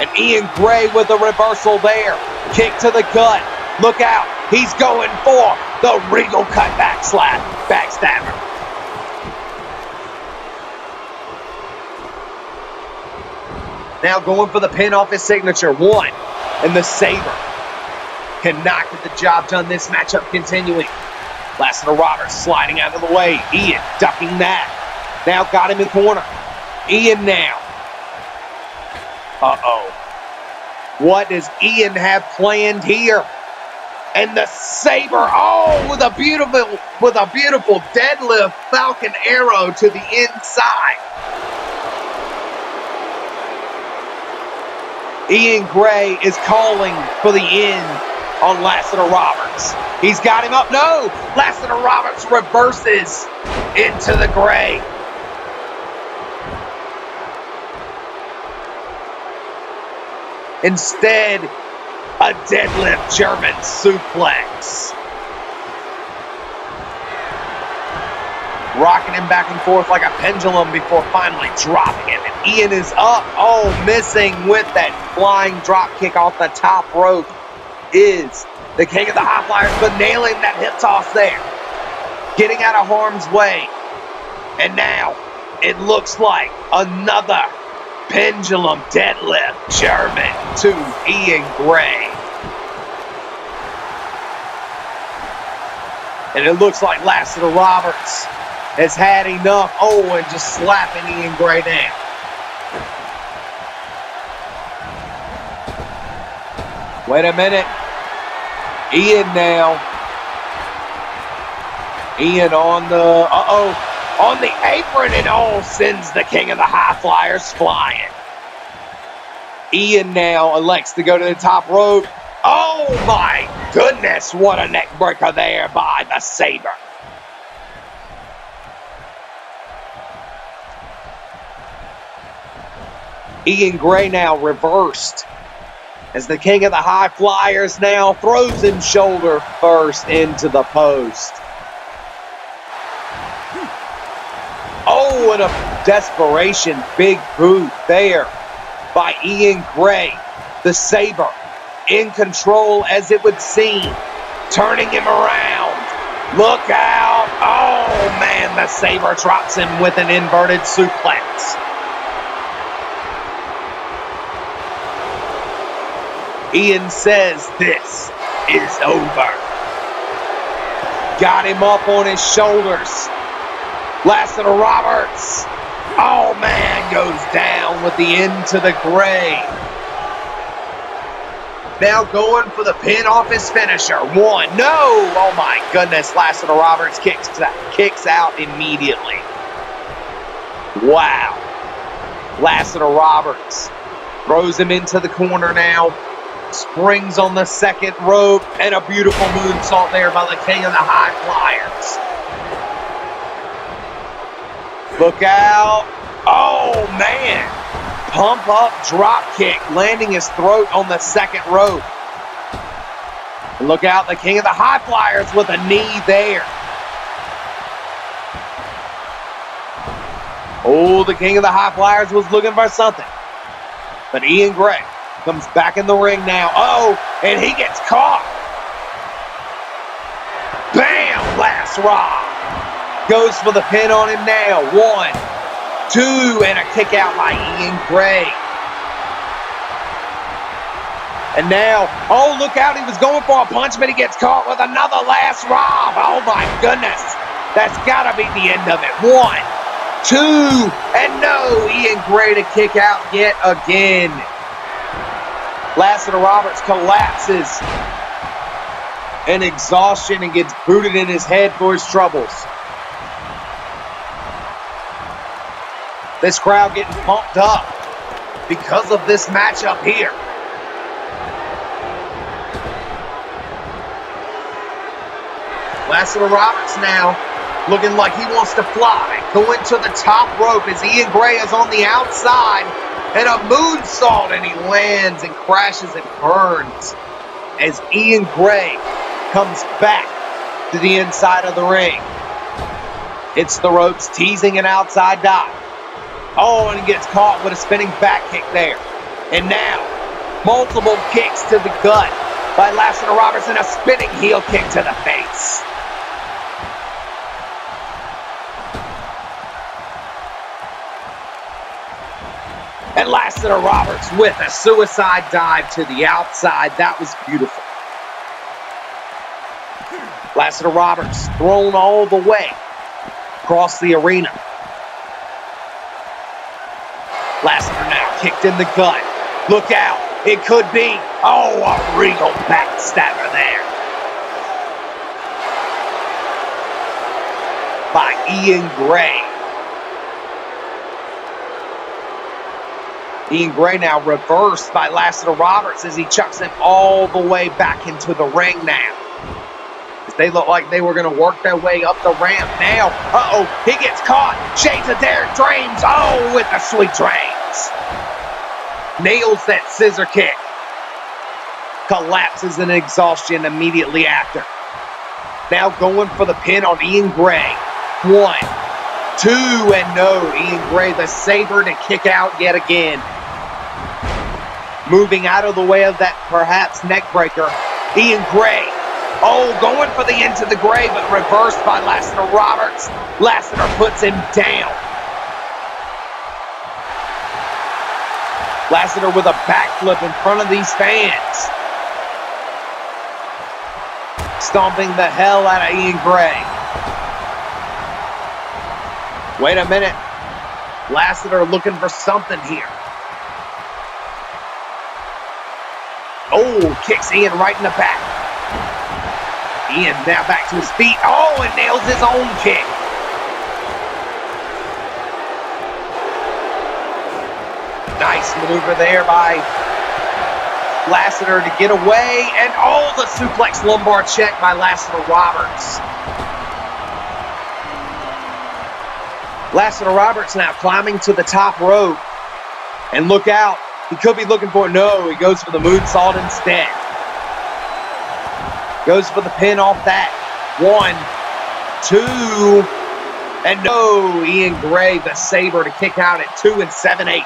And Ian Gray with a reversal there. Kick to the gut. Look out. He's going for the Regal cut backstabber. Now going for the pin off his signature. One. And the Sabre cannot get the job done. This matchup continuing. Lassiter Roberts sliding out of the way. Ian ducking that. Now got him in the corner. Ian now. Uh-oh. What does Ian have planned here? And the Sabre, with a beautiful deadlift Falcon Arrow to the inside. Ian Gray is calling for the end on Lassiter Roberts. He's got him up. No! Lassiter Roberts reverses into the Gray. Instead, a deadlift German suplex. Rocking him back and forth like a pendulum before finally dropping him. And Ian is up. Missing with that flying drop kick off the top rope is the king of the high flyers, but nailing that hip toss there. Getting out of harm's way. And now it looks like another pendulum deadlift German to Ian Gray. And it looks like Lassiter Roberts has had enough. And just slapping Ian Gray down. Wait a minute. Ian now. Ian on the apron and sends the king of the high flyers flying. Ian now elects to go to the top rope. Oh my goodness, what a neck breaker there by the Sabre. Ian Gray now reversed as the king of the high flyers now throws him shoulder first into the post. And a desperation big boot there by Ian Gray. The Sabre in control as it would seem. Turning him around. Look out. Oh man, the Sabre drops him with an inverted suplex. Ian says this is over. Got him up on his shoulders. Lassiter Roberts, goes down with the end to the Gray. Now going for the pin off his finisher. One, no! Oh my goodness, Lassiter Roberts kicks out immediately. Wow. Lassiter Roberts throws him into the corner now. Springs on the second rope, and a beautiful moonsault there by the king of the high flyers. Look out. Oh, man. Pump up drop kick, landing his throat on the second rope. And look out, the king of the high flyers with a knee there. The king of the high flyers was looking for something. But Ian Gray comes back in the ring now. And he gets caught. Bam! Last rock. Goes for the pin on him now. 1, 2, and a kick out by Ian Gray. And now, look out, he was going for a punch, but he gets caught with another last rob. Oh my goodness. That's gotta be the end of it. 1, 2, and no, Ian Gray to kick out yet again. Lassiter Roberts collapses in exhaustion and gets booted in his head for his troubles. This crowd getting pumped up because of this matchup here. Lassiter Roberts now looking like he wants to fly. Going to the top rope as Ian Gray is on the outside. And a moonsault, and he lands and crashes and burns as Ian Gray comes back to the inside of the ring. Hits the ropes, teasing an outside dive. And he gets caught with a spinning back kick there. And now, multiple kicks to the gut by Lassiter Roberts and a spinning heel kick to the face. And Lassiter Roberts with a suicide dive to the outside. That was beautiful. Lassiter Roberts thrown all the way across the arena. Lassiter now kicked in the gut. Look out. It could be. Oh, a real backstabber there by Ian Gray. Ian Gray now reversed by Lassiter Roberts as he chucks him all the way back into the ring now. They look like they were going to work their way up the ramp now. Uh-oh, he gets caught. Shades of Derek Drains. Oh, with the sweet Drains. Nails that scissor kick. Collapses in exhaustion immediately after. Now going for the pin on Ian Gray. 1, 2, and no. Ian Gray, the saber to kick out yet again. Moving out of the way of that perhaps neck breaker. Ian Gray. Oh, going for the into the grave, but reversed by Lassiter Roberts. Lassiter puts him down. Lassiter with a backflip in front of these fans. Stomping the hell out of Ian Gray. Wait a minute. Lassiter looking for something here. Oh, kicks Ian right in the back. Ian now back to his feet. Oh, and nails his own kick. Nice maneuver there by Lassiter to get away. And oh, the suplex lumbar check by Lassiter Roberts. Lassiter Roberts now climbing to the top rope. And look out. He could be looking for it. No, he goes for the moonsault instead. Goes for the pin off that. 1, 2, and no. Ian Gray, the saber to kick out at 2 7/8.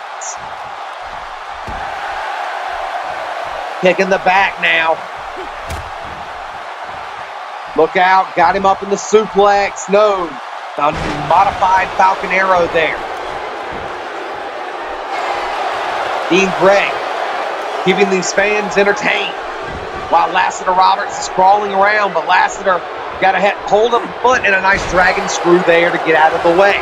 Kick in the back now. Look out. Got him up in the suplex. No. A modified Falcon Arrow there. Ian Gray keeping these fans entertained. While Lassiter Roberts is crawling around, but Lassiter got a hold of the foot and a nice dragon screw there to get out of the way.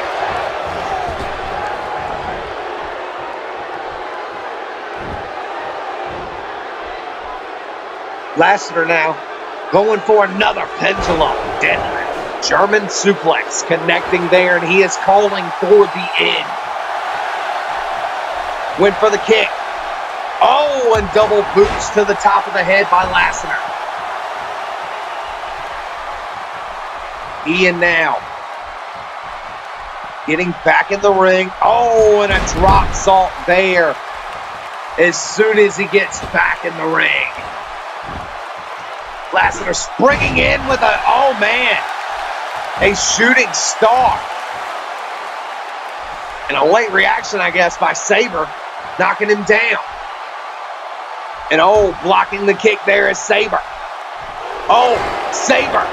Lassiter now going for another pendulum. Deadlift. German suplex connecting there, and he is calling for the end. Went for the kick. Oh, and double boots to the top of the head by Lassiter. Ian now getting back in the ring. Oh, and a drop salt there as soon as he gets back in the ring. Lassiter springing in with a, oh man, a shooting star. And a late reaction, I guess, by Sabre, knocking him down. And oh, blocking the kick there is Sabre. Oh, Sabre,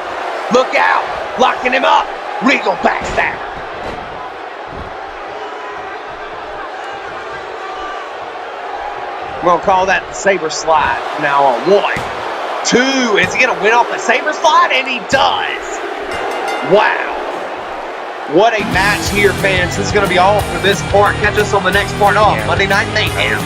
look out, locking him up. Regal backstabber. We're going to call that the Sabre slide from now on. 1, 2, is he going to win off the Sabre slide? And he does. Wow. What a match here, fans. This is going to be all for this part. Catch us on the next part of Monday Night Mayhem.